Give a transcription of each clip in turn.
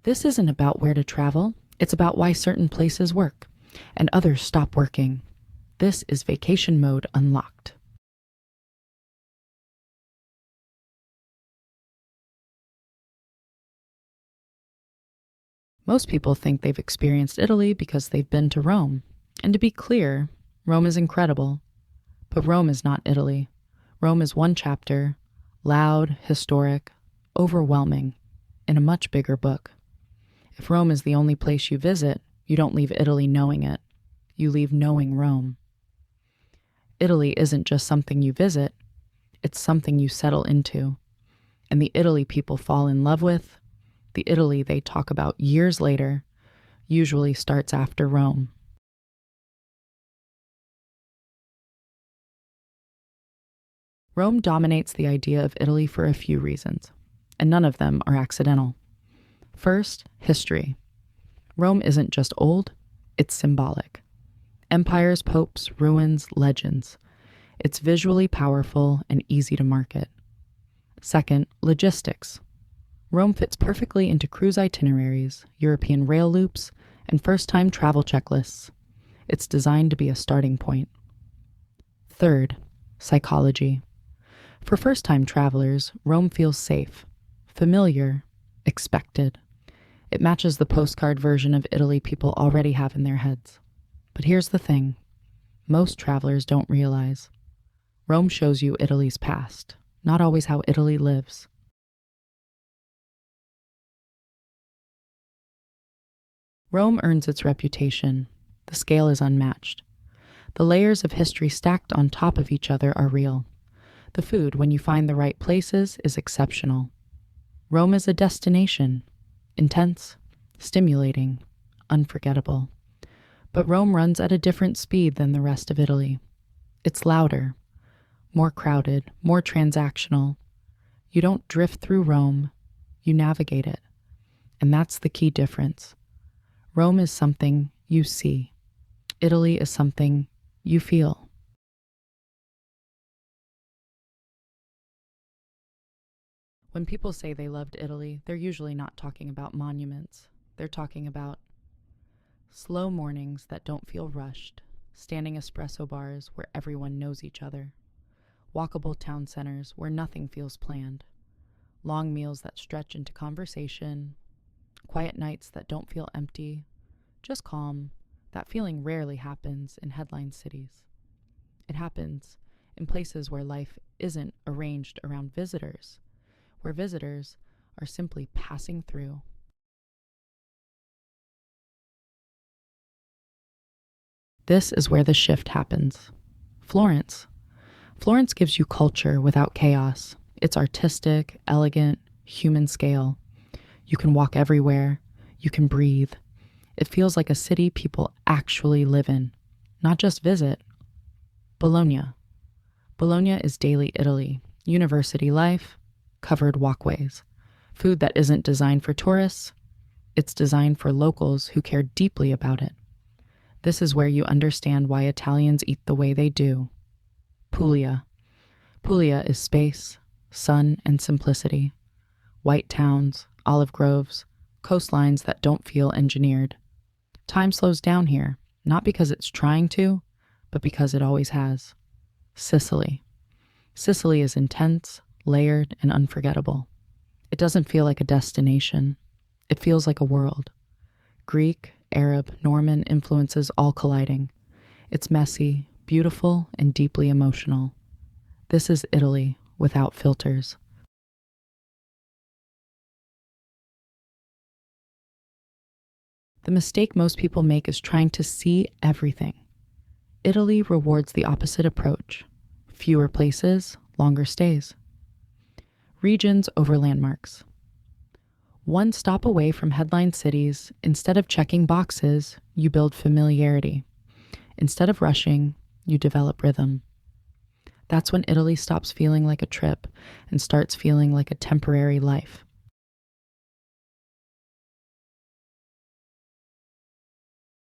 This isn't about where to travel, it's about why certain places work and others stop working. This is Vacation Mode Unlocked. Most people think they've experienced Italy because they've been to Rome. And to be clear, Rome is incredible. But Rome is not Italy. Rome is one chapter, loud, historic, overwhelming, in a much bigger book. If Rome is the only place you visit, you don't leave Italy knowing it. You leave knowing Rome. Italy isn't just something you visit, it's something you settle into. And the Italy people fall in love with, the Italy they talk about years later, usually starts after Rome. Rome dominates the idea of Italy for a few reasons, and none of them are accidental. First, history. Rome isn't just old, it's symbolic. Empires, popes, ruins, legends. It's visually powerful and easy to market. Second, logistics. Rome fits perfectly into cruise itineraries, European rail loops, and first-time travel checklists. It's designed to be a starting point. Third, psychology. For first-time travelers, Rome feels safe, familiar, expected. It matches the postcard version of Italy people already have in their heads. But here's the thing. Most travelers don't realize. Rome shows you Italy's past, not always how Italy lives. Rome earns its reputation. The scale is unmatched. The layers of history stacked on top of each other are real. The food, when you find the right places, is exceptional. Rome is a destination. Intense, stimulating, unforgettable. But Rome runs at a different speed than the rest of Italy. It's louder, more crowded, more transactional. You don't drift through Rome, you navigate it. And that's the key difference. Rome is something you see. Italy is something you feel. When people say they loved Italy, they're usually not talking about monuments. They're talking about slow mornings that don't feel rushed, standing espresso bars where everyone knows each other, walkable town centers where nothing feels planned, long meals that stretch into conversation, quiet nights that don't feel empty, just calm. That feeling rarely happens in headline cities. It happens in places where life isn't arranged around visitors, where visitors are simply passing through. This is where the shift happens. Florence. Florence gives you culture without chaos. It's artistic, elegant, human scale. You can walk everywhere. You can breathe. It feels like a city people actually live in, not just visit. Bologna. Bologna is daily Italy. University life, covered walkways. Food that isn't designed for tourists. It's designed for locals who care deeply about it. This is where you understand why Italians eat the way they do. Puglia. Puglia is space, sun, and simplicity. White towns, olive groves, coastlines that don't feel engineered. Time slows down here, not because it's trying to, but because it always has. Sicily. Sicily is intense, layered, and unforgettable. It doesn't feel like a destination. It feels like a world. Greek, Arab, Norman influences all colliding. It's messy, beautiful, and deeply emotional. This is Italy without filters. The mistake most people make is trying to see everything. Italy rewards the opposite approach. Fewer places, longer stays. Regions over landmarks. One stop away from headline cities, instead of checking boxes, you build familiarity. Instead of rushing, you develop rhythm. That's when Italy stops feeling like a trip and starts feeling like a temporary life.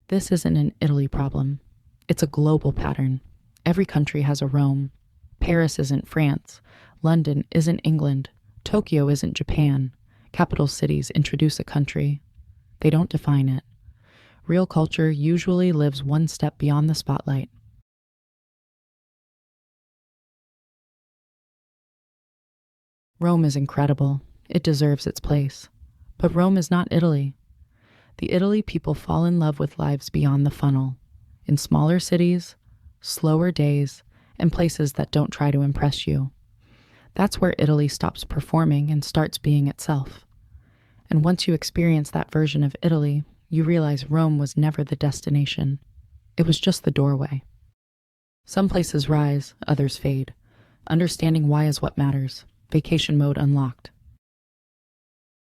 This isn't an Italy problem. It's a global pattern. Every country has a Rome. Paris isn't France. London isn't England. Tokyo isn't Japan. Capital cities introduce a country. They don't define it. Real culture usually lives one step beyond the spotlight. Rome is incredible. It deserves its place. But Rome is not Italy. The Italy people fall in love with lives beyond the funnel, in smaller cities, slower days, and places that don't try to impress you. That's where Italy stops performing and starts being itself. And once you experience that version of Italy, you realize Rome was never the destination. It was just the doorway. Some places rise, others fade. Understanding why is what matters. Vacation mode unlocked.